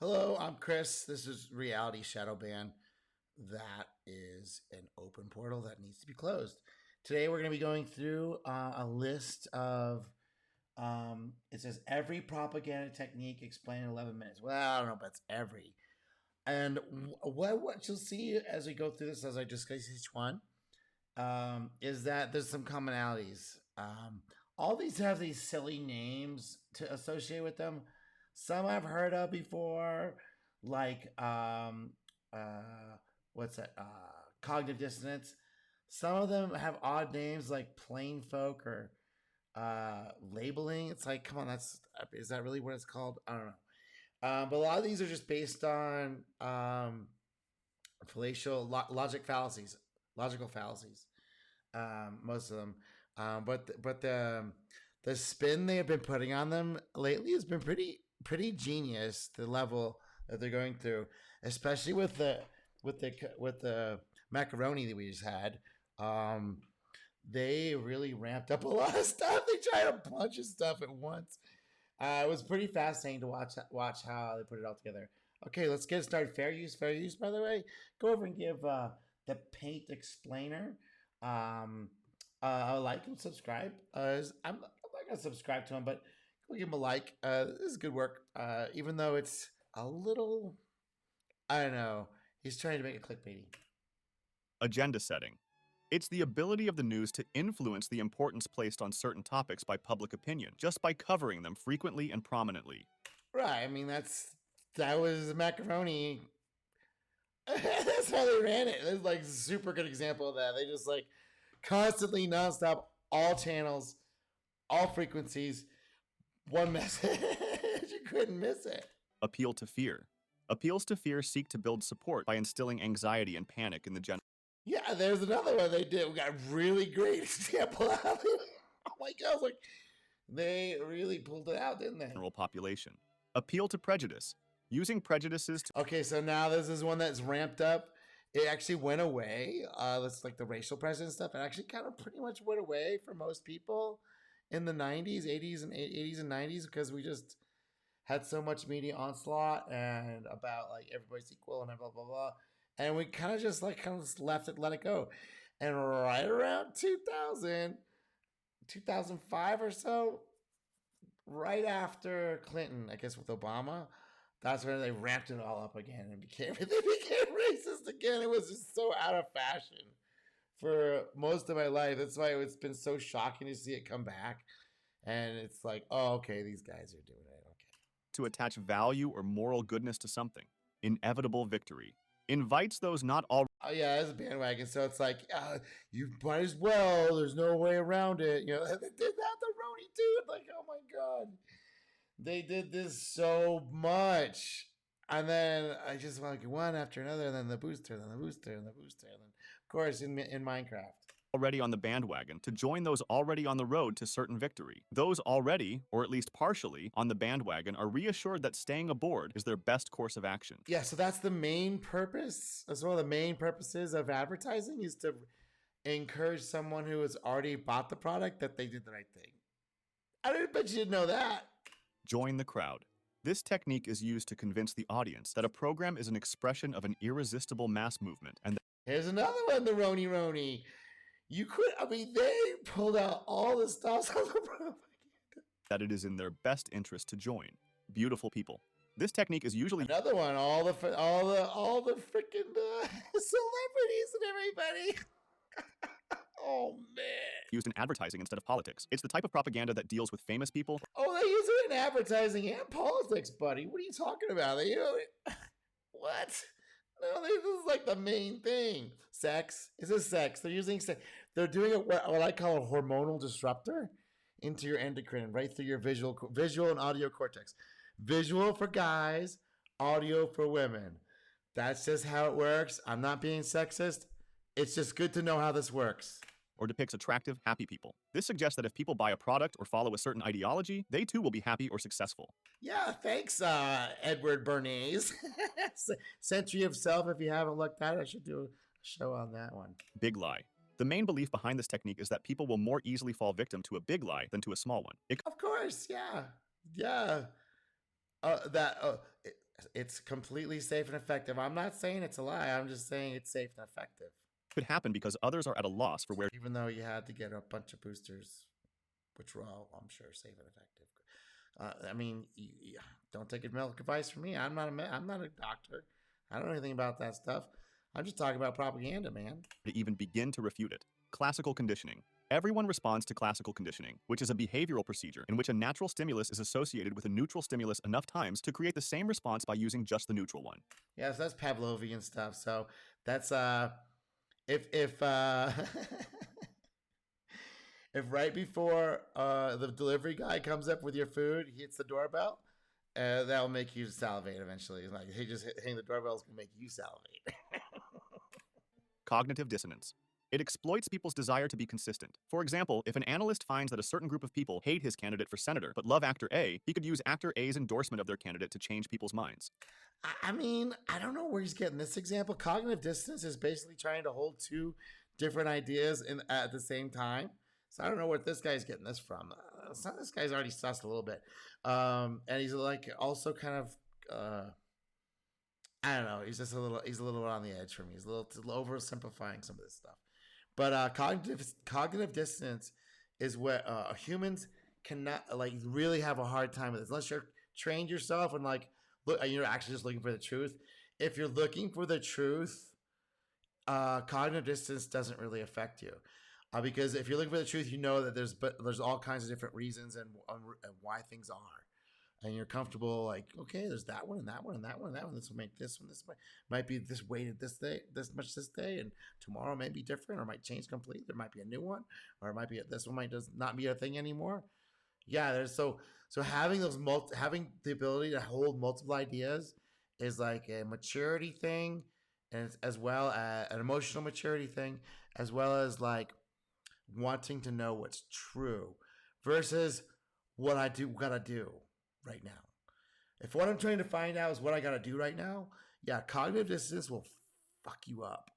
Hello, I'm Chris. This is Reality Shadow Ban. That is an open portal that needs to be closed. Today we're going to be going through a list of. It says every propaganda technique explained in 11 minutes. Well, I don't know if that's every. And what you'll see as we go through this, as I discuss each one, is that there's some commonalities. All these have these silly names to associate with them. Some I've heard of before, like what's that? Cognitive dissonance. Some of them have odd names like plain folk or labeling. It's like, come on, that's is that really what it's called? I don't know. But a lot of these are just based on logic fallacies, logical fallacies. Most of them. But the spin they have been putting on them lately has been pretty genius. The level that they're going through, especially with the macaroni that we just had. They really ramped up a lot of stuff. They tried a bunch of stuff at once. It was pretty fascinating to watch how they put it all together. Okay, let's get started. Fair use. By the way, go over and give the Paint Explainer a like and subscribe. I'm not gonna subscribe to him, but go give him a like. This is good work. Even though it's a little, I don't know, he's trying to make it clickbaity. Agenda setting. It's the ability of the news to influence the importance placed on certain topics by public opinion, just by covering them frequently and prominently. Right. I mean, that was macaroni. That's how they ran it. It's like a super good example of that. They just like constantly nonstop, all channels, all frequencies, one message. You couldn't miss it. Appeal to fear. Appeals to fear seek to build support by instilling anxiety and panic in the Yeah, there's another one they did. We got a really great example of it. Oh my god, I was like, they really pulled it out, didn't they? general population. Appeal to prejudice. Using prejudices to Okay, so now this is one that's ramped up. It actually went away. That's like the racial prejudice stuff. It actually kind of pretty much went away for most people in the 90s, 80s and 90s because we just had so much media onslaught and about like everybody's equal and blah blah blah. And we kind of just left it, let it go. And right around 2000, 2005 or so, right after Clinton, I guess with Obama, that's when they ramped it all up again and they became racist again. It was just so out of fashion for most of my life. That's why it's been so shocking to see it come back. And it's like, oh, okay, these guys are doing it. Okay. attach value or moral goodness to something. Inevitable victory. Invites those not all Oh yeah, it's a bandwagon. So it's like, you might as well. There's no way around it. You know, they did that to Roni too. Like, oh my god, they did this so much. And then I just went like one after another, and then the booster, then the booster, and the booster, and then of course in Minecraft. already on the bandwagon to join those already on the road to certain victory. Those already, or at least partially, on the bandwagon are reassured that staying aboard is their best course of action. Yeah, so that's the main purpose. That's one of the main purposes of advertising is to encourage someone who has already bought the product that they did the right thing. I didn't bet you didn't know that. Join the crowd. This technique is used to convince the audience that a program is an expression of an irresistible mass movement and Here's another one, the Roni Roni. You could, I mean, they pulled out all the stops on the propaganda. that it is in their best interest to join. Beautiful people. This technique is usually Another one, all the freaking celebrities and everybody. Oh man. used in advertising instead of politics. It's the type of propaganda that deals with famous people Oh, they use it in advertising and politics, buddy. What are you talking about? They, what? No, this is like the main thing. Sex. Is this sex? They're using sex. They're doing what I call a hormonal disruptor into your endocrine, right through your visual and audio cortex. Visual for guys, audio for women. That's just how it works. I'm not being sexist. It's just good to know how this works. or depicts attractive, happy people. This suggests that if people buy a product or follow a certain ideology, they too will be happy or successful. Yeah, thanks, Edward Bernays. Century of Self. If you haven't looked at it, I should do a show on that one. Big lie. The main belief behind this technique is that people will more easily fall victim to a big lie than to a small one. Of course, yeah, yeah. That It's completely safe and effective. I'm not saying it's a lie. I'm just saying it's safe and effective. Could happen because others are at a loss for where Even though you had to get a bunch of boosters, which were all, I'm sure, safe and effective. I mean, don't take medical advice from me. I'm not a doctor. I don't know anything about that stuff. I'm just talking about propaganda, man. to even begin to refute it. Classical conditioning. Everyone responds to classical conditioning, which is a behavioral procedure in which a natural stimulus is associated with a neutral stimulus enough times to create the same response by using just the neutral one. Yeah, so that's Pavlovian stuff. So that's if if right before the delivery guy comes up with your food, he hits the doorbell, that'll make you salivate eventually. Like he just hitting the doorbell is gonna make you salivate. Cognitive dissonance. It exploits people's desire to be consistent. For example, if an analyst finds that a certain group of people hate his candidate for senator but love actor A, he could use actor A's endorsement of their candidate to change people's minds. I mean, I don't know where he's getting this example. Cognitive dissonance is basically trying to hold two different ideas at the same time. So I don't know where this guy's getting this from. This guy's already sussed a little bit, and he's like also kind of I don't know. He's a little on the edge for me. He's a little oversimplifying some of this stuff. But cognitive dissonance is where humans cannot like really have a hard time with this unless you're trained yourself and like look you're actually just looking for the truth. If you're looking for the truth, cognitive dissonance doesn't really affect you. Because if you're looking for the truth, you know that there's all kinds of different reasons and why things are, and you're comfortable like okay, there's that one and that one and that one and that one. This will make this one. This might be this weighted this day, this much this day, and tomorrow may be different or might change completely. There might be a new one, or it might be this one might does not be a thing anymore. Yeah, there's so having having the ability to hold multiple ideas is like a maturity thing, and it's as well as an emotional maturity thing, as well as like wanting to know what's true versus what I gotta do right now. If what I'm trying to find out is what I gotta do right now, yeah, cognitive dissonance will fuck you up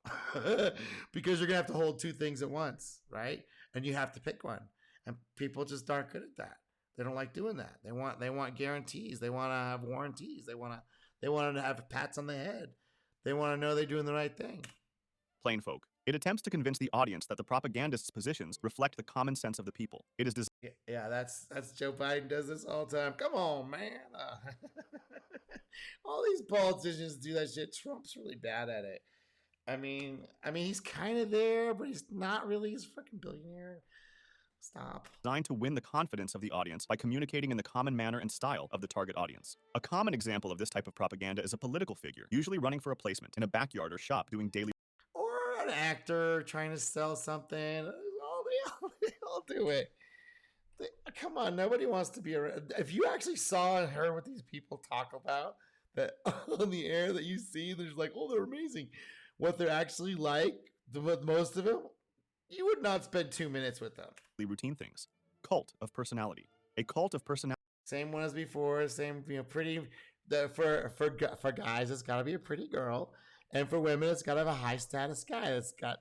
because you're gonna have to hold two things at once, right? And you have to pick one. And people just aren't good at that. They don't like doing that. They want guarantees. They want to have warranties. They want to have pats on the head. They want to know they're doing the right thing. Plain folk. It attempts to convince the audience that the propagandist's positions reflect the common sense of the people. It is yeah, that's Joe Biden does this all the time. Come on, man. All these politicians do that shit. Trump's really bad at it. I mean, he's kind of there, but he's not really. He's a fucking billionaire. Stop. Designed to win the confidence of the audience by communicating in the common manner and style of the target audience. A common example of this type of propaganda is a political figure, usually running for a placement in a backyard or shop doing daily or an actor trying to sell something. They all do it. Come on, nobody wants to be around. If you actually saw and heard what these people talk about that on the air that you see, there's like, oh, they're amazing. What they're actually like, with most of them, you would not spend 2 minutes with them. routine things. Cult of personality. A cult of personality. Same one as before. Same, pretty. For guys, it's got to be a pretty girl, and for women, it's got to have a high status guy that's got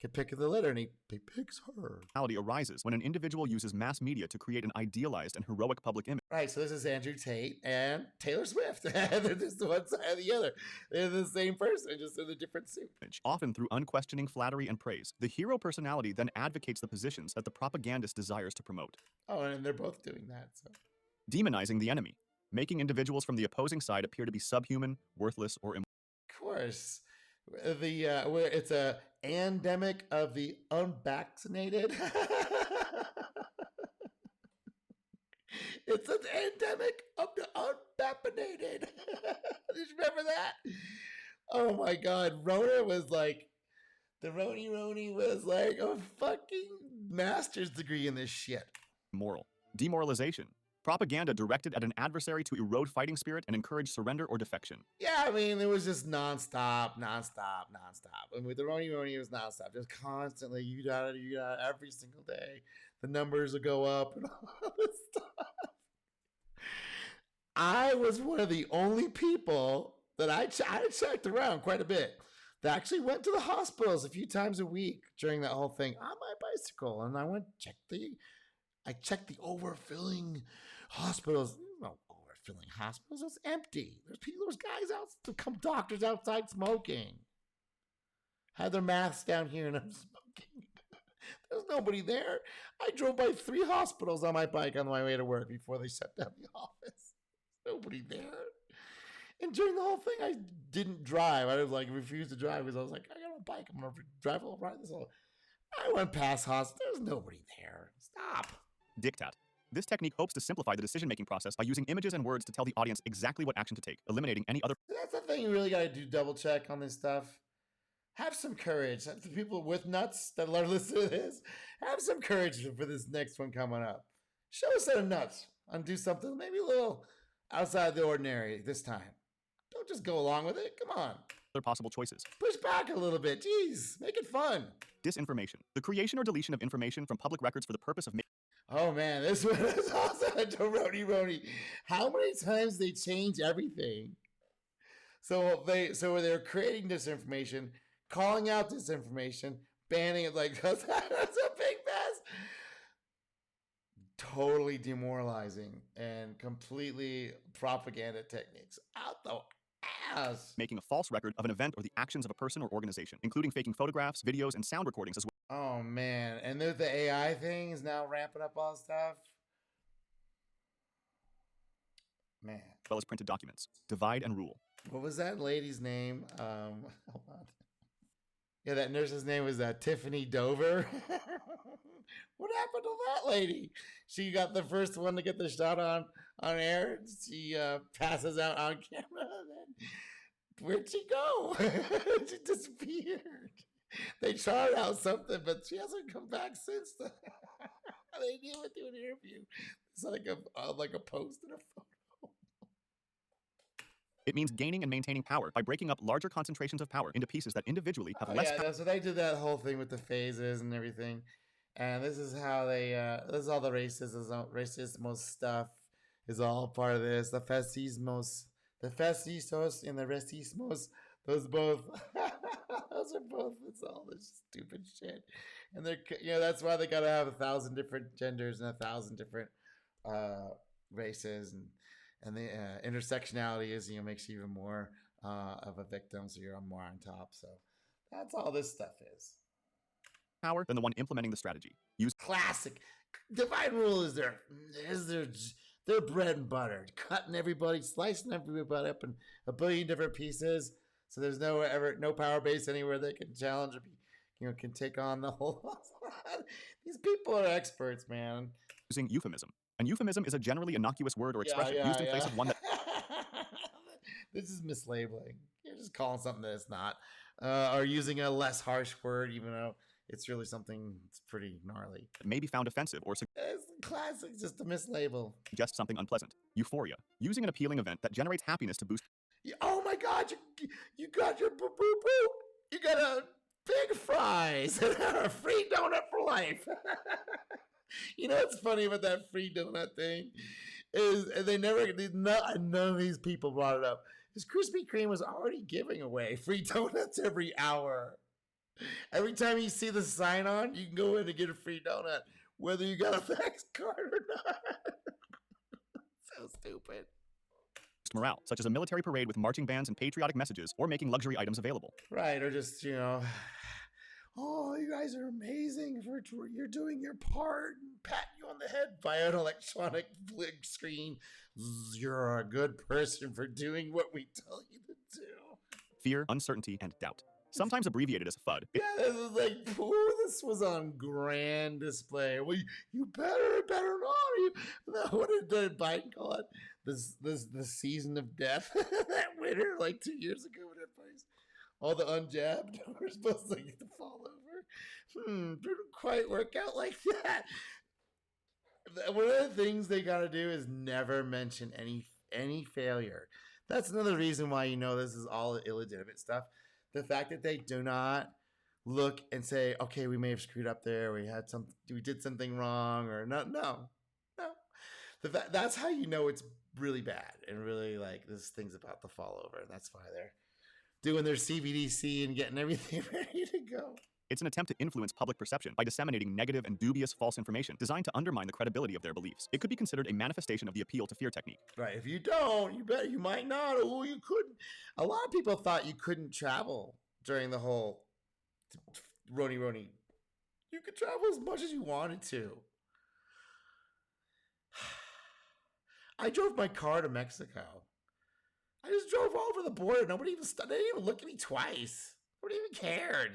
can pick of the litter, and he picks her. Arises when an individual uses mass media to create an idealized and heroic public image. Right, so this is Andrew Tate and Taylor Swift. They're just one side or the other. They're the same person, just in a different suit. Often through unquestioning flattery and praise, the hero personality then advocates the positions that the propagandist desires to promote. Oh, and they're both doing that. So. Demonizing the enemy, making individuals from the opposing side appear to be subhuman, worthless, or immoral. Of course. Where it's a endemic of the unvaccinated. It's an endemic of the unvaccinated. Did you remember that? Oh my God, Rona was like, the Roni was like a fucking master's degree in this shit. Moral. Demoralization. Propaganda directed at an adversary to erode fighting spirit and encourage surrender or defection. Yeah, I mean, it was just nonstop. I mean, the Roni was nonstop. Just constantly, you got it, every single day. The numbers will go up and all this stuff. I was one of the only people that I checked around quite a bit that actually went to the hospitals a few times a week during that whole thing on my bicycle. And I checked the overfilling hospitals. No, filling hospitals. It's empty. There's guys out, come doctors outside smoking. Have their masks down here and I'm smoking. There's nobody there. I drove by 3 hospitals on my bike on my way to work before they shut down the office. Nobody there. And during the whole thing, I didn't drive. I was like refused to drive because I was like, I got a bike. I'm gonna drive all right this whole. I went past hospitals. There's nobody there. Stop. Diktat. This technique hopes to simplify the decision-making process by using images and words to tell the audience exactly what action to take, eliminating any other. That's the thing you really got to do double check on this stuff. Have some courage. The people with nuts that are listening to this, have some courage for this next one coming up. Show a set of nuts and do something maybe a little outside the ordinary this time. Don't just go along with it. Come on. Other possible choices. Push back a little bit. Jeez, make it fun. Disinformation. The creation or deletion of information from public records for the purpose of making. Oh man, this one is also a Rony. How many times they change everything? So they're creating disinformation, calling out disinformation, banning it like that's a big mess. Totally demoralizing and completely propaganda techniques out the ass. Making a false record of an event or the actions of a person or organization, including faking photographs, videos, and sound recordings as well. Oh man, and the AI thing is now ramping up all stuff. Man. As well as printed documents. Divide and rule. What was that lady's name? Hold on. Yeah, that nurse's name was Tiffany Dover. What happened to that lady? She got the first one to get the shot on air. She passes out on camera. Then where'd she go? She disappeared. They tried out something, but she hasn't come back since. They didn't even do an interview. It's like a post and a photo. It means gaining and maintaining power by breaking up larger concentrations of power into pieces that individually have less power. Yeah, so they did that whole thing with the phases and everything. And this is how they, this is all the racismo stuff is all part of this. The fascismos and the racismos, those both, it's all this stupid shit. And they're, that's why they gotta have 1,000 different genders and 1,000 different races, and the intersectionality is, makes you even more of a victim, so you're more on top. So that's all this stuff is. Power than the one implementing the strategy. Use classic divide rule is their bread and butter, cutting everybody, slicing everybody up in a billion different pieces. So there's no power base anywhere they can challenge or can take on the whole. These people are experts, man. Using euphemism. An euphemism is a generally innocuous word or expression used in place of one that. This is mislabeling. You're just calling something that it's not, or using a less harsh word, even though it's really something that's pretty gnarly. It may be found offensive or it's classic, just a mislabel. Suggest something unpleasant. Euphoria. Using an appealing event that generates happiness to boost. Oh my God, you got your boo boo boo. You got a big fries and a free donut for life. What's funny about that free donut thing is none of these people brought it up. Is Krispy Kreme was already giving away free donuts every hour. Every time you see the sign on, you can go in and get a free donut, whether you got a fax card or not. So stupid. Morale, such as a military parade with marching bands and patriotic messages, or making luxury items available. Right, or just, oh, you guys are amazing you're doing your part, and pat you on the head by an electronic big screen. You're a good person for doing what we tell you to do. Fear, uncertainty, and doubt. Sometimes abbreviated as FUD. Yeah, this is like, this was on grand display. Well, you better not. What did Biden call it? The season of death. That winter, like 2 years ago, when everybody's all the unjabbed were supposed to get to fall over. Didn't quite work out like that. One of the things they got to do is never mention any failure. That's another reason why this is all illegitimate stuff. The fact that they do not look and say, okay, we may have screwed up there. We did something wrong, or no. That's how it's really bad and really this thing's about to fall over. And that's why they're doing their CBDC and getting everything ready to go. It's an attempt to influence public perception by disseminating negative and dubious false information designed to undermine the credibility of their beliefs. It could be considered a manifestation of the appeal to fear technique. Right. If you don't, you bet you might not. Oh, you couldn't. A lot of people thought you couldn't travel during the whole Roni Roni. You could travel as much as you wanted to. I drove my car to Mexico. I just drove over the border. Nobody even they didn't even look at me twice. Nobody even cared.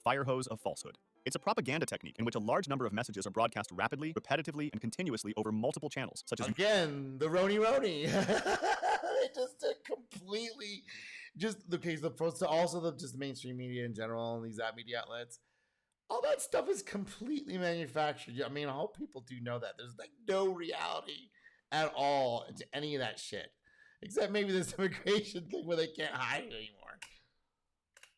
Fire hose of falsehood. It's a propaganda technique in which a large number of messages are broadcast rapidly, repetitively, and continuously over multiple channels, such as again the Roni Roni. It just completely just the case the also the just mainstream media in general and these media outlets. All that stuff is completely manufactured. I mean, I hope people do know that there's like no reality at all into any of that shit, except maybe this immigration thing where they can't hide it anymore.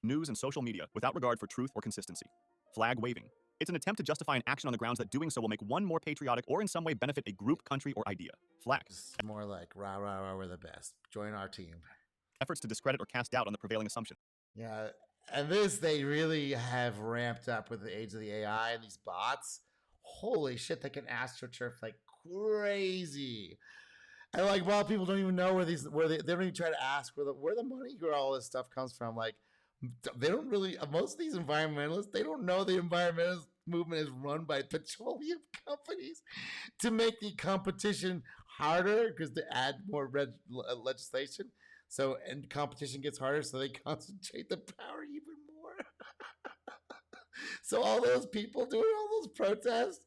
News and social media without regard for truth or consistency. Flag waving. It's an attempt to justify an action on the grounds that doing so will make one more patriotic or in some way benefit a group, country, or idea. Flag. It's more like rah rah rah, we're the best. Join our team. Efforts to discredit or cast doubt on the prevailing assumption. Yeah, and this they really have ramped up with the age of the AI and these bots. Holy shit, they can astroturf like crazy. And like, well, people don't even know where they don't even try to ask where the money where all this stuff comes from. Like, they don't really. Most of these environmentalists, they don't know the environmentalist movement is run by petroleum companies to make the competition harder because to add more legislation. So and competition gets harder, so they concentrate the power even more. So all those people doing all those protests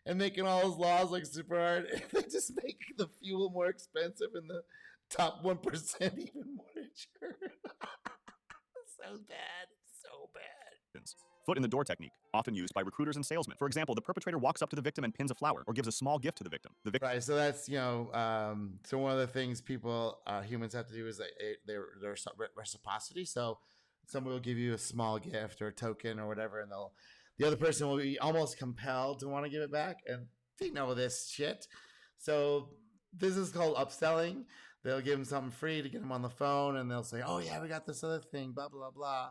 and making all those laws like super hard, they just make the fuel more expensive and the top 1% even more insured. So bad. So bad. Foot in the door technique, often used by recruiters and salesmen. For example, the perpetrator walks up to the victim and pins a flower or gives a small gift to the victim. Right, so that's, so one of the things humans have to do is their reciprocity. So someone will give you a small gift or a token or whatever, and the other person will be almost compelled to want to give it back. And they know this shit. So this is called upselling. They'll give them something free to get them on the phone, and they'll say, oh, yeah, we got this other thing, blah, blah, blah.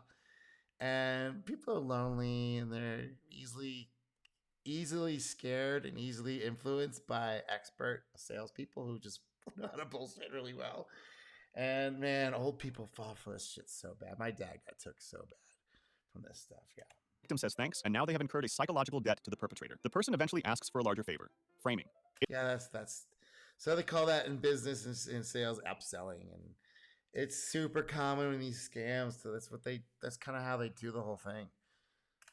And people are lonely, and they're easily scared and easily influenced by expert salespeople who just know how to bullshit really well. And, man, old people fall for this shit so bad. My dad got took so bad from this stuff, yeah. Victim says thanks, and now they have incurred a psychological debt to the perpetrator. The person eventually asks for a larger favor. Framing. Yeah, that's so they call that in business and in sales upselling, and it's super common in these scams. So that's kind of how they do the whole thing.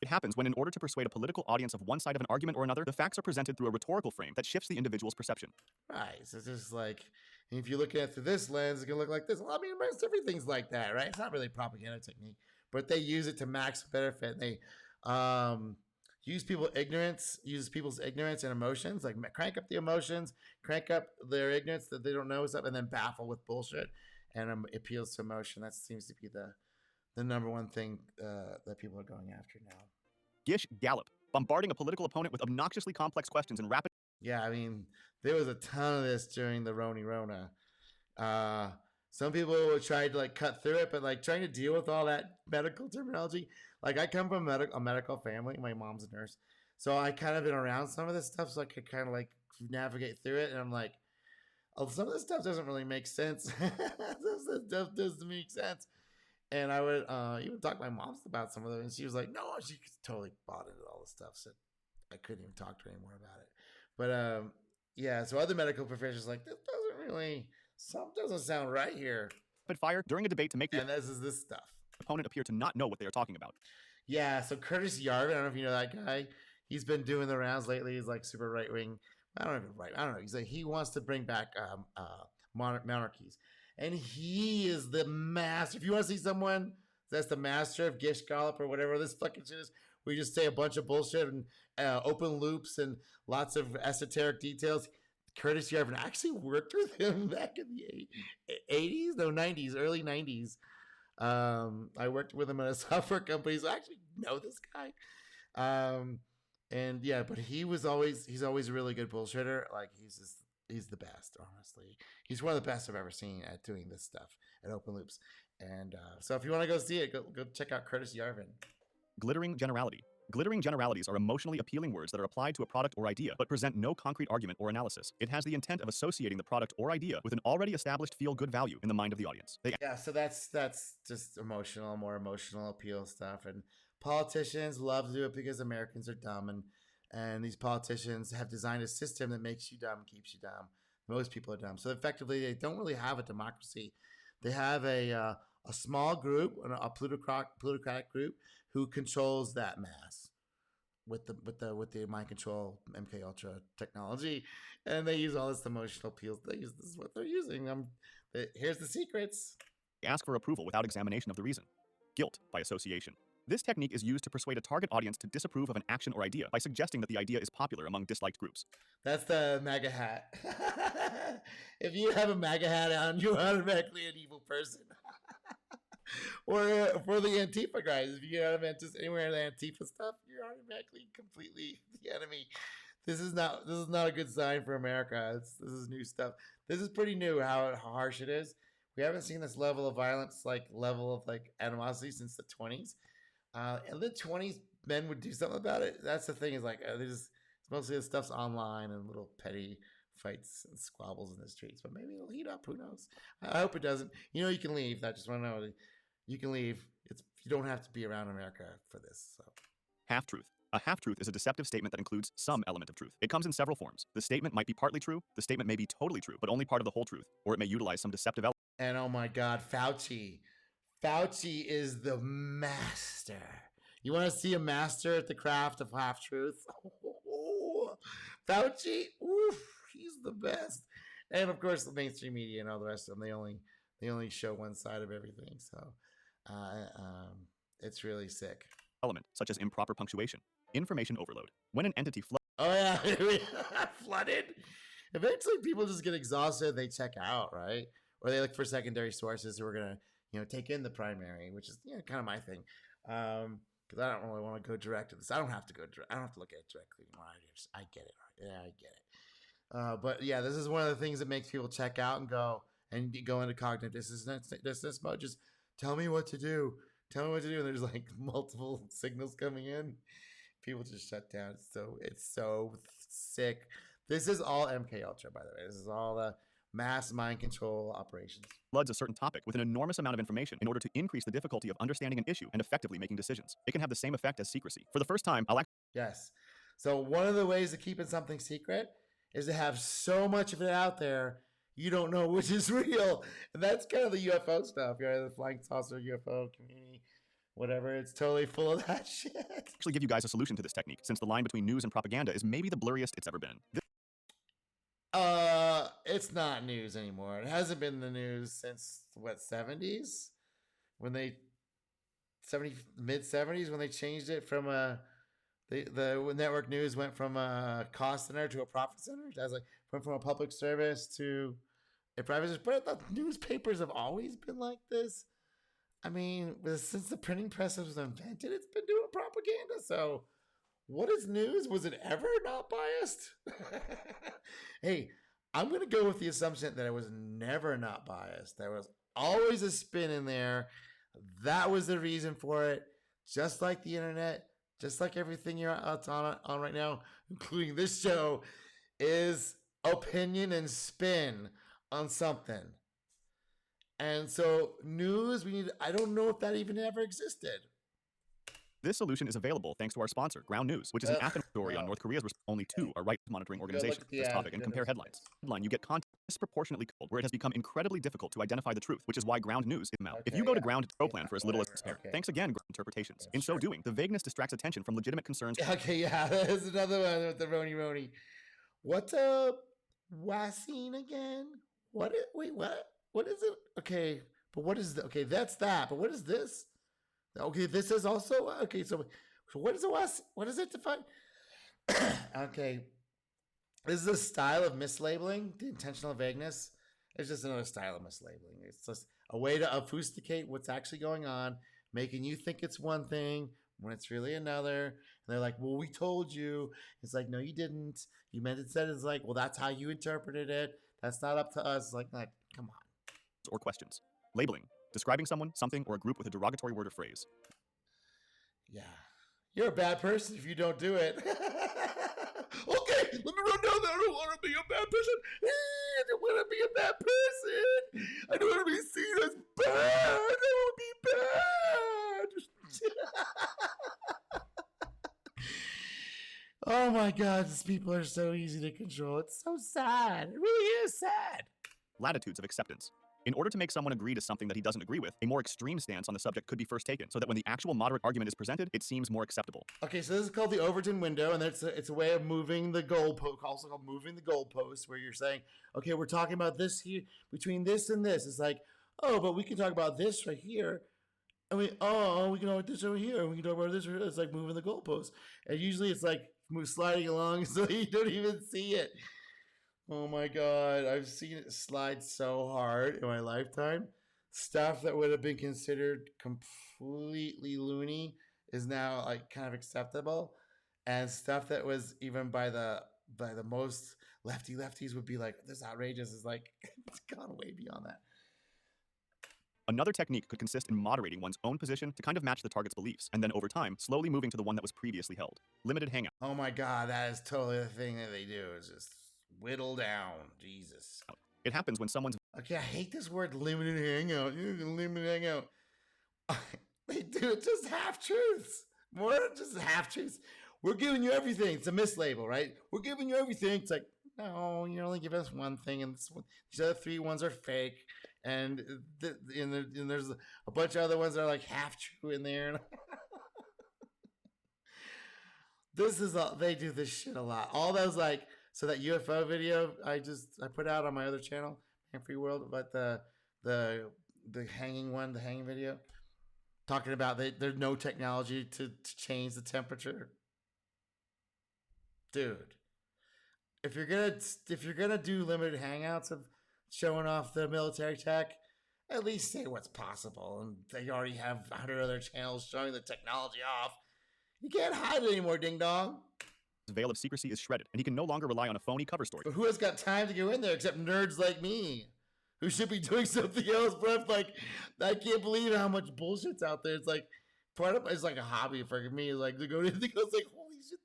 It happens when, in order to persuade a political audience of one side of an argument or another, the facts are presented through a rhetorical frame that shifts the individual's perception. Right. So it's just like, if you look at it through this lens, it's gonna look like this. Well, I mean, most everything's like that, right? It's not really a propaganda technique, but they use it to max benefit. They use people's ignorance and emotions, like crank up the emotions, crank up their ignorance that they don't know stuff, and then baffle with bullshit and appeals to emotion. That seems to be the number one thing that people are going after now. Gish Gallop, bombarding a political opponent with obnoxiously complex questions and rapid. Yeah, I mean, there was a ton of this during the Roni Rona. Some people would try to like cut through it, but like trying to deal with all that medical terminology. Like I come from a medical family. My mom's a nurse. So I kind of been around some of this stuff, so I could kind of like navigate through it. And I'm like, oh, some of this stuff doesn't really make sense. This stuff doesn't make sense. And I would even talk to my mom about some of them, and she was like, no, she totally bought into all this stuff. So I couldn't even talk to her anymore about it. But yeah, so other medical professionals like, this something doesn't sound right here. Rapid fire during a debate to make the and this is this stuff. Opponent appear to not know what they are talking about. Yeah, so Curtis Yarvin, I don't know if you know that guy. He's been doing the rounds lately. He's like super right wing. I don't know. He's like, he wants to bring back monarchies, and he is the master. If you want to see someone that's the master of Gish Gallop or whatever this fucking shit is, we just say a bunch of bullshit and open loops and lots of esoteric details. Curtis Yarvin, I actually worked with him back in the 80s, no 90s, early 90s. I worked with him at a software company, so I actually know this guy. And yeah, but he's always a really good bullshitter. Like he's just he's the best. Honestly, he's one of the best I've ever seen at doing this stuff at Open Loops. And so if you want to go see it, go check out Curtis Yarvin. Glittering generality. Glittering generalities are emotionally appealing words that are applied to a product or idea, but present no concrete argument or analysis. It has the intent of associating the product or idea with an already established feel-good value in the mind of the audience. Yeah, so that's just more emotional appeal stuff. And politicians love to do it because Americans are dumb, and these politicians have designed a system that makes you dumb, keeps you dumb. Most people are dumb, so effectively they don't really have a democracy. They have a small group, a plutocratic group who controls that mass with the mind control MK Ultra technology, and they use all this emotional appeals. This is what they're using. Here's the secrets. Ask for approval without examination of the reason. Guilt by association. This technique is used to persuade a target audience to disapprove of an action or idea by suggesting that the idea is popular among disliked groups. That's the MAGA hat. If you have a MAGA hat on, you're automatically an evil person. Or for the Antifa guys, if you have anywhere in the Antifa stuff, you're automatically completely the enemy. This is not a good sign for America. This is new stuff. This is pretty new how harsh it is. We haven't seen this level of violence, level of animosity since the 20s. In the 20s, men would do something about it. That's the thing is it's mostly the stuff's online and little petty fights and squabbles in the streets. But maybe it'll heat up. Who knows? I hope it doesn't. You can leave. I just want to know. You can leave. You don't have to be around America for this. So. Half-truth. A half-truth is a deceptive statement that includes some element of truth. It comes in several forms. The statement might be partly true, the statement may be totally true, but only part of the whole truth, or it may utilize some deceptive element. And oh my God, Fauci. Fauci is the master. You want to see a master at the craft of half-truth? Fauci, oof, he's the best. And of course, the mainstream media and all the rest of them, they only show one side of everything. So it's really sick. Element, such as improper punctuation. Information overload. When an entity floods. Oh yeah, flooded. Eventually, people just get exhausted. They check out, right? Or they look for secondary sources who are gonna, take in the primary, which is kind of my thing. Because I don't really want to go direct to this. I don't have to go direct. I don't have to look at it directly. I get it. Yeah, I get it. But yeah, this is one of the things that makes people check out and go into cognitive dissonance mode. Just tell me what to do. Tell me what to do. And there's multiple signals coming in. People just shut down. It's so sick. This is all MK Ultra, by the way. This is all the mass mind control operations. Floods a certain topic with an enormous amount of information in order to increase the difficulty of understanding an issue and effectively making decisions. It can have the same effect as secrecy. For the first time, Yes. So one of the ways of keeping something secret is to have so much of it out there you don't know which is real. And that's kind of the UFO stuff, the flying saucer UFO community, whatever. It's totally full of that shit. Actually give you guys a solution to this technique, since the line between news and propaganda is maybe the blurriest it's ever been. It's not news anymore. It hasn't been the news since what, 70s? Mid 70s when they changed it from the network news went from a cost center to a profit center. It went from a public service to a private service. But the newspapers have always been like this. I mean, since the printing press was invented, it's been doing propaganda. So what is news? Was it ever not biased? Hey, I'm going to go with the assumption that it was never not biased. There was always a spin in there. That was the reason for it. Just like the internet, just like everything you're on right now, including this show, is opinion and spin on something. And so news, I don't know if that even ever existed. This solution is available thanks to our sponsor, Ground News, which is an active story on North Korea's response. Only two are right monitoring organizations for this topic and compare headlines. Headline, you get content disproportionately cold, where it has become incredibly difficult to identify the truth, which is why Ground News is out. If you go to Ground Pro Plan for as little as compare. Thanks again, Ground Interpretations. In so doing, the vagueness distracts attention from legitimate concerns. Okay, yeah, there's another one with the Roni. What's a Wassine again? What is it? Okay, but what is okay? That's that. But what is this? Okay, this is also okay. So what is it? What is it define? Okay, this is a style of mislabeling, the intentional vagueness. It's just another style of mislabeling. It's just a way to obfuscate what's actually going on, making you think it's one thing when it's really another. they're like, well, we told you. It's like, no, you didn't. You meant it said. It's like, well, that's how you interpreted it. That's not up to us. It's like, come on. Or questions. Labeling. Describing someone, something, or a group with a derogatory word or phrase. Yeah. You're a bad person if you don't do it. Okay, let me run down there. I don't want to be a bad person. I don't want to be a bad person. I don't want to be seen as bad. I want to be bad. Oh my God, these people are so easy to control. It's so sad. It really is sad. Latitudes of acceptance. In order to make someone agree to something that he doesn't agree with, a more extreme stance on the subject could be first taken, so that when the actual moderate argument is presented, it seems more acceptable. Okay, so this is called the Overton window, and it's a way of moving the goalpost, also called moving the goalpost, where you're saying, okay, we're talking about this here, between this and this. It's like, oh, but we can talk about this right here. And we can talk about this over here, and we can talk about this right here. It's like moving the goalpost. And usually it's like sliding along so you don't even see it. Oh my God, I've seen it slide so hard in my lifetime. Stuff that would have been considered completely loony is now like kind of acceptable, and stuff that was even by the most lefties would be like, this outrageous, is like it's gone way beyond that. Another technique could consist in moderating one's own position to kind of match the target's beliefs, and then over time, slowly moving to the one that was previously held. Limited hangout. Oh my God, that is totally the thing that they do, is just whittle down. Jesus. It happens when someone's... Okay, I hate this word limited hangout. Limited hangout. They do it just half truths. More than just half truths. We're giving you everything. It's a mislabel, right? We're giving you everything. It's like, no, you only give us one thing, and these other three ones are fake. And there's a bunch of other ones that are like half true in there. They do this shit a lot. All those like, so that UFO video I put out on my other channel, Free World, about the hanging video, talking about there's no technology to change the temperature. Dude, if you're gonna do limited hangouts of showing off the military tech, at least say what's possible. And they already have 100 other channels showing the technology off. You can't hide it anymore, ding dong. His veil of secrecy is shredded, and he can no longer rely on a phony cover story. But who has got time to go in there except nerds like me, who should be doing something else? But I'm like, I can't believe how much bullshit's out there. It's like part of it's like a hobby for me. Like to go in, it's like, holy shit,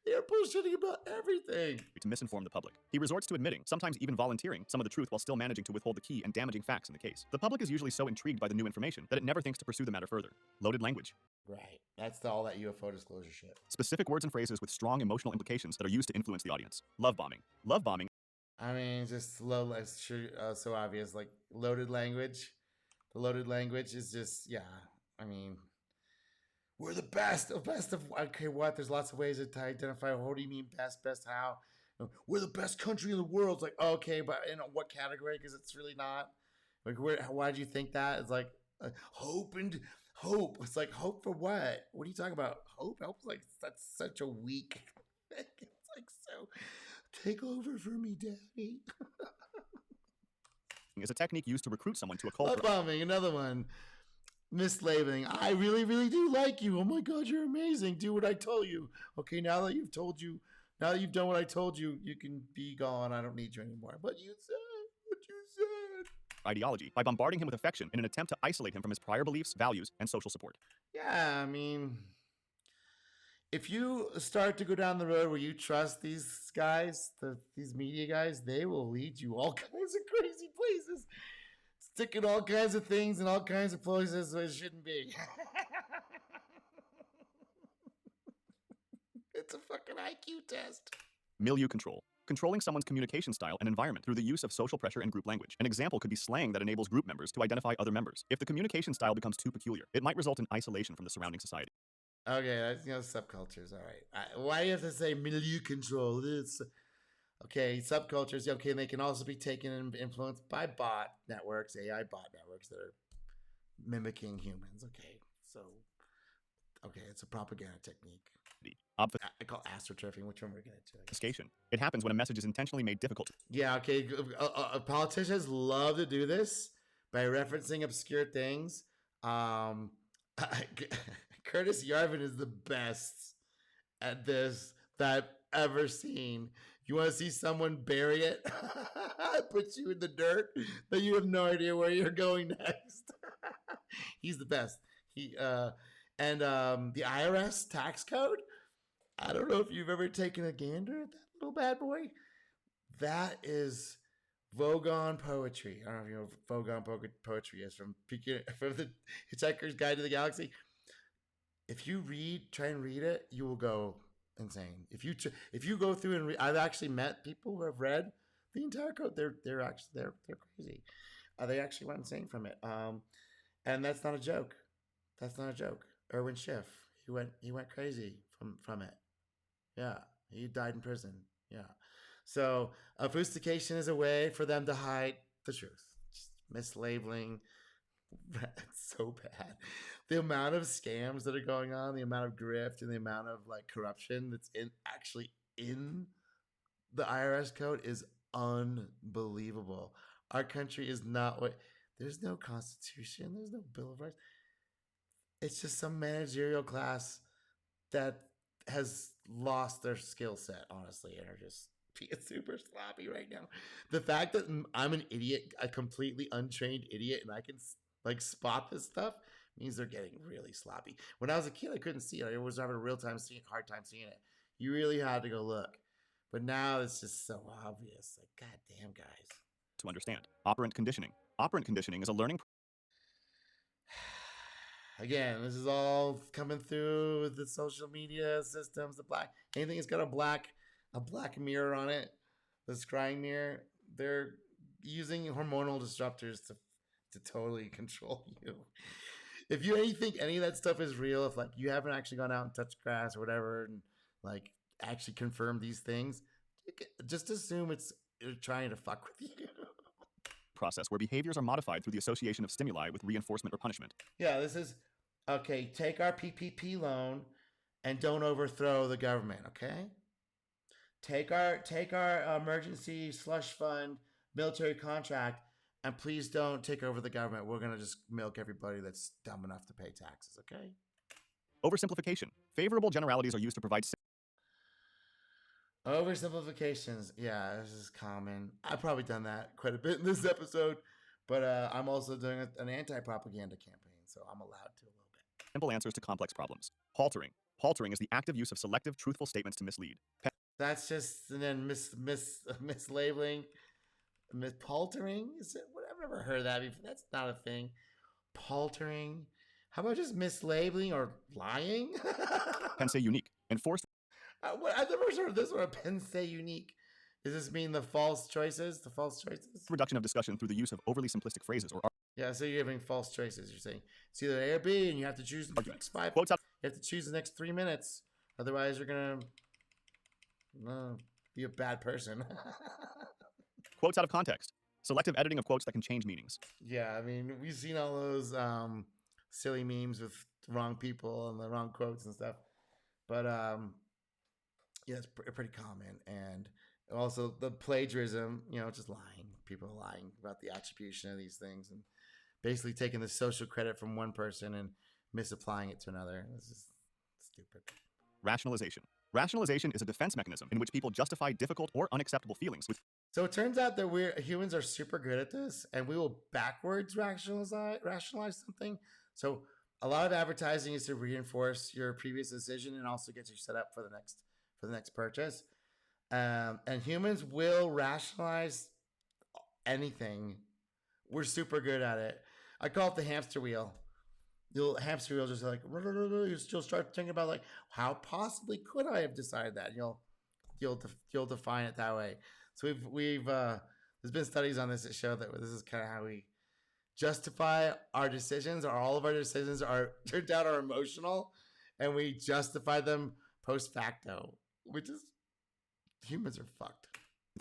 they're bullshitting about everything. To misinform the public. He resorts to admitting, sometimes even volunteering, some of the truth while still managing to withhold the key and damaging facts in the case. The public is usually so intrigued by the new information that it never thinks to pursue the matter further. Loaded language. Right. That's all that UFO disclosure shit. Specific words and phrases with strong emotional implications that are used to influence the audience. Love bombing. Love bombing. I mean, just so obvious. Like loaded language. The loaded language is just, yeah. I mean, we're the best. The best of, okay, what? There's lots of ways to identify. What do you mean best? Best how? We're the best country in the world. It's like, okay, but in what category? Because it's really not. Like, why do you think that? It's like hope and hope. It's like, hope for what? What are you talking about? Hope? Hope's like, that's such a weak. It's like, so take over for me, daddy. Is a technique used to recruit someone to a cult. Love bombing, another one. Mislabeling. I really, really do like you. Oh my God, you're amazing. Do what I told you. Okay, now that you've done what I told you, you can be gone. I don't need you anymore. But you said what you said. Ideology by bombarding him with affection in an attempt to isolate him from his prior beliefs, values, and social support. Yeah, I mean, if you start to go down the road where you trust these guys, these media guys, they will lead you all kinds of crazy places. Sticking all kinds of things in all kinds of places where it shouldn't be. It's a fucking IQ test. Milieu control. Controlling someone's communication style and environment through the use of social pressure and group language. An example could be slang that enables group members to identify other members. If the communication style becomes too peculiar, it might result in isolation from the surrounding society. Okay, that's, subcultures, all right. Why do you have to say milieu control? It's... Okay, subcultures, okay, and they can also be taken and influenced by bot networks, AI bot networks that are mimicking humans. Okay, it's a propaganda technique. I call astroturfing, which one we're going to obfuscation. It happens when a message is intentionally made difficult. Yeah, okay, politicians love to do this by referencing obscure things. Curtis Yarvin is the best. at this that I've ever seen. You want to see someone bury it? Put you in the dirt, but you have no idea where you're going next. He's the best. He and the IRS tax code. I don't know if you've ever taken a gander at that little bad boy. That is Vogon poetry. I don't know if you know what Vogon poetry is from the Hitchhiker's Guide to the Galaxy. If you try and read it, you will go insane. If you go through and read, I've actually met people who have read the entire code. They're crazy. They actually went insane from it. And that's not a joke. That's not a joke. Erwin Schiff, he went crazy from it. Yeah, he died in prison. Yeah. So obfuscation is a way for them to hide the truth. Just mislabeling. It's so bad. The amount of scams that are going on, the amount of grift, and the amount of like corruption that's in the IRS code is unbelievable. Our country is not what. There's no constitution. There's no Bill of Rights. It's just some managerial class that has lost their skill set, honestly, and are just being super sloppy right now. The fact that I'm an idiot, a completely untrained idiot, and I can like spot this stuff means they're getting really sloppy. When I was a kid, I couldn't see it. I was having a hard time seeing it. You really had to go look. But now it's just so obvious. Like, goddamn, guys. To understand. Operant conditioning. Operant conditioning is a learning Again, this is all coming through the social media systems. Anything that's got a black mirror on it, the scrying mirror. They're using hormonal disruptors to totally control you. If you think any of that stuff is real, if like you haven't actually gone out and touched grass or whatever, and like actually confirm these things, just assume it's trying to fuck with you. process where behaviors are modified through the association of stimuli with reinforcement or punishment. Yeah, this is okay. Take our PPP loan and don't overthrow the government. Okay. Take our emergency slush fund military contract and please don't take over the government. We're gonna just milk everybody that's dumb enough to pay taxes. Okay. Oversimplification. Favorable generalities are used to provide Oversimplifications. Yeah, this is common. I've probably done that quite a bit in this episode, but I'm also doing an anti-propaganda campaign, so I'm allowed to a little bit. simple answers to complex problems. Haltering. Haltering is the active use of selective, truthful statements to mislead. That's just and then mislabeling, paltering. Is it? I've never heard that before. That's not a thing. Paltering. How about just mislabeling or lying? Pensée unique. Enforced I've never heard of this one. Pensée unique. Does this mean the false choices? The false choices? reduction of discussion through the use of overly simplistic phrases or Yeah, so you're giving false choices. You're saying it's either A or B, and you have to choose the next five. quotes out, You have to choose the next 3 minutes. Otherwise, you're gonna be a bad person. quotes out of context. Selective editing of quotes that can change meanings. Yeah, I mean, we've seen all those silly memes with wrong people and the wrong quotes and stuff. But yeah, it's pretty common. And also the plagiarism, just lying. People lying about the attribution of these things and basically taking the social credit from one person and misapplying it to another. This is stupid. Rationalization. Rationalization is a defense mechanism in which people justify difficult or unacceptable feelings with So it turns out that humans are super good at this, and we will backwards rationalize something. So a lot of advertising is to reinforce your previous decision and also get you set up for the next purchase. And humans will rationalize anything. We're super good at it. I call it the hamster wheel. The hamster wheel just like you'll start thinking about like how possibly could I have decided that? You'll define it that way. So we've there's been studies on this that show that this is kind of how we justify our decisions, or all of our decisions are turned out are emotional, and we justify them post facto, which is humans are fucked.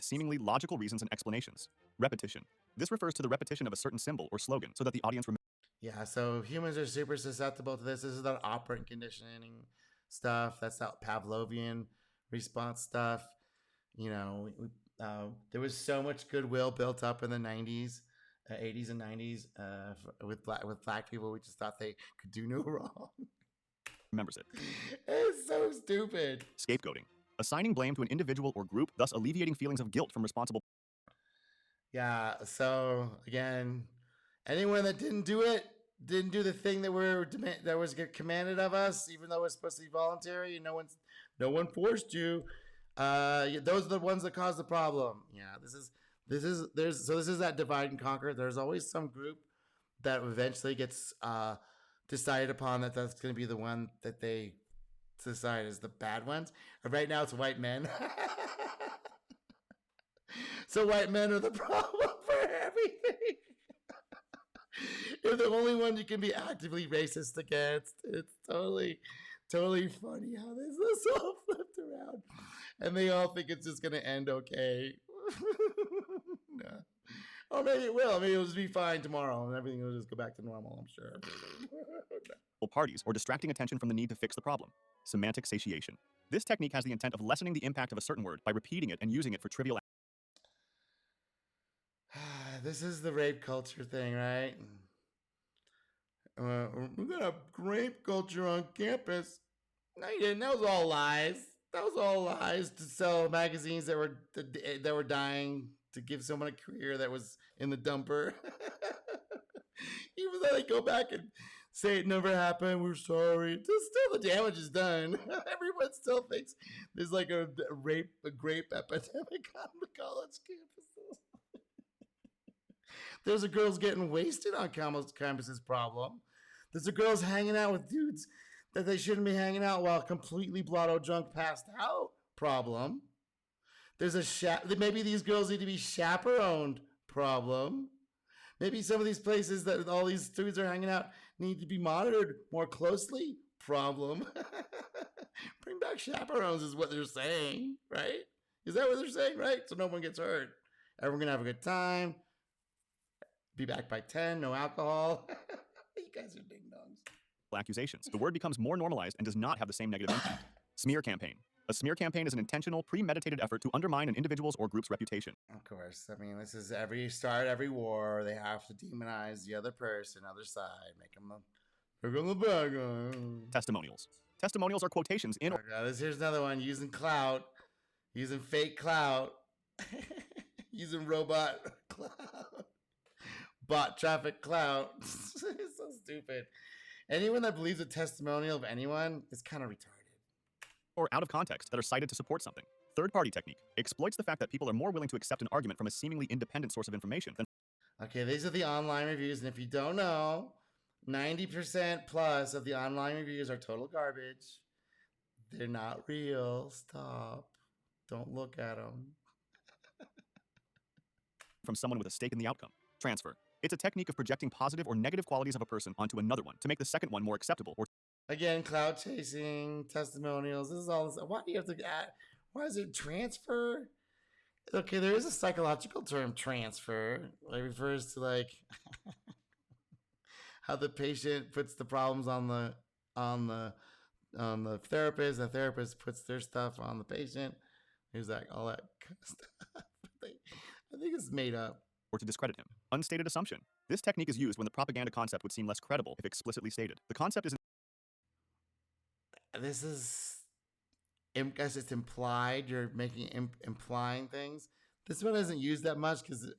seemingly logical reasons and explanations. Repetition. This refers to the repetition of a certain symbol or slogan so that the audience remembers. Yeah, so humans are super susceptible to this. This is that operant conditioning stuff. That's that Pavlovian response stuff. There was so much goodwill built up in the 90s, 80s and 90s with black people. We just thought they could do no wrong. remembers it. It's so stupid. Scapegoating. Assigning blame to an individual or group, thus alleviating feelings of guilt from responsible. Yeah. So again, anyone that didn't do it, didn't do the thing that that was commanded of us, even though it's supposed to be voluntary, and no one forced you. Those are the ones that cause the problem. Yeah. This is that divide and conquer. There's always some group that eventually gets decided upon that's going to be the one that they decide is the bad ones. And right now, it's white men. So white men are the problem for everything. They're the only one you can be actively racist against. It's totally funny how this all flipped around, and they all think it's just gonna end okay. No. Or maybe it will. Maybe it'll just be fine tomorrow, and everything will just go back to normal. I'm sure. Parties or distracting attention from the need to fix the problem. Semantic satiation. This technique has the intent of lessening the impact of a certain word by repeating it and using it for trivial. This is the rape culture thing, right? We're gonna have rape culture on campus. No, you didn't. That was all lies. That was all lies to sell magazines that were dying, to give someone a career that was in the dumper. Even though they go back and say it never happened, we're sorry. Still, the damage is done. Everyone still thinks there's like a grape epidemic on the college campuses. There's a girls getting wasted on campuses problem. There's a girls hanging out with dudes that they shouldn't be hanging out while completely blotto drunk passed out problem. There's maybe these girls need to be chaperoned problem. Maybe some of these places that all these dudes are hanging out need to be monitored more closely problem. Bring back chaperones is what they're saying, right? Is that what they're saying, right? So no one gets hurt. Everyone gonna have a good time. Be back by 10, no alcohol. You guys are ding dongs. Accusations. The word becomes more normalized and does not have the same negative impact. Smear campaign. A smear campaign is an intentional, premeditated effort to undermine an individual's or group's reputation. Of course. I mean, this is every war. They have to demonize the other person, other side, make them the bad guy. Testimonials. Testimonials are quotations in. Here's another one using clout, using fake clout, using robot clout, bot traffic clout. It's so stupid. Anyone that believes a testimonial of anyone is kind of retarded. Or out of context that are cited to support something. Third-party technique exploits the fact that people are more willing to accept an argument from a seemingly independent source of information than. Okay, these are the online reviews, and if you don't know, 90% plus of the online reviews are total garbage. They're not real. Stop. Don't look at them. From someone with a stake in the outcome. Transfer. It's a technique of projecting positive or negative qualities of a person onto another one to make the second one more acceptable or. Again, cloud chasing, testimonials. This is all this. Why do you have to add? Why is it transfer? Okay, there is a psychological term, transfer. It refers to like how the patient puts the problems on the therapist. The therapist puts their stuff on the patient. There's like all that kind of stuff. I think it's made up. Or to discredit him. Unstated assumption. This technique is used when the propaganda concept would seem less credible if explicitly stated. The concept is. This is, because it's implied. You're making implying things. This one isn't used that much because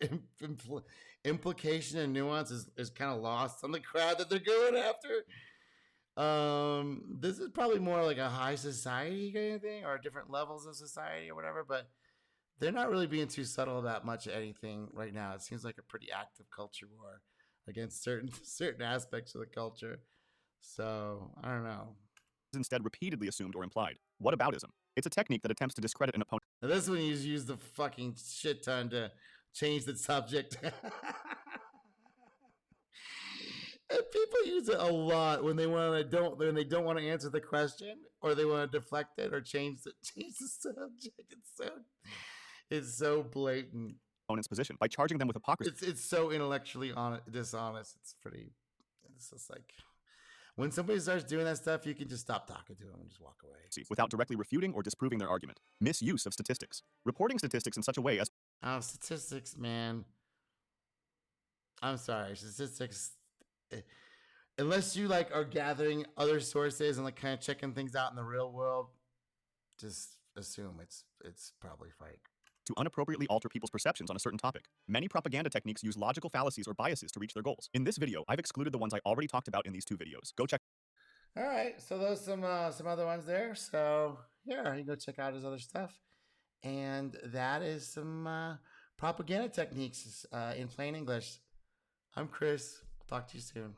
implication and nuance is kind of lost on the crowd that they're going after. This is probably more like a high society kind of thing, or different levels of society or whatever, but they're not really being too subtle about much of anything right now. It seems like a pretty active culture war against certain aspects of the culture. So I don't know. Instead repeatedly assumed or implied. Whataboutism. It's a technique that attempts to discredit an opponent. Now this one you use the fucking shit ton to change the subject. And people use it a lot when they don't want to answer the question, or they want to deflect it or change the subject. It's so blatant. Opponent's position by charging them with hypocrisy. It's so intellectually dishonest. It's just like when somebody starts doing that stuff, you can just stop talking to them and just walk away. Without directly refuting or disproving their argument. Misuse of statistics. Reporting statistics in such a way as. Statistics, man. I'm sorry. Statistics. unless you like are gathering other sources and like kind of checking things out in the real world, just assume it's probably fake. To unappropriately alter people's perceptions on a certain topic. Many propaganda techniques use logical fallacies or biases to reach their goals. In this video, I've excluded the ones I already talked about in these 2 videos. Go check. All right, so those some other ones there. So yeah, you can go check out his other stuff, and that is some propaganda techniques in plain English. I'm Chris. Talk to you soon.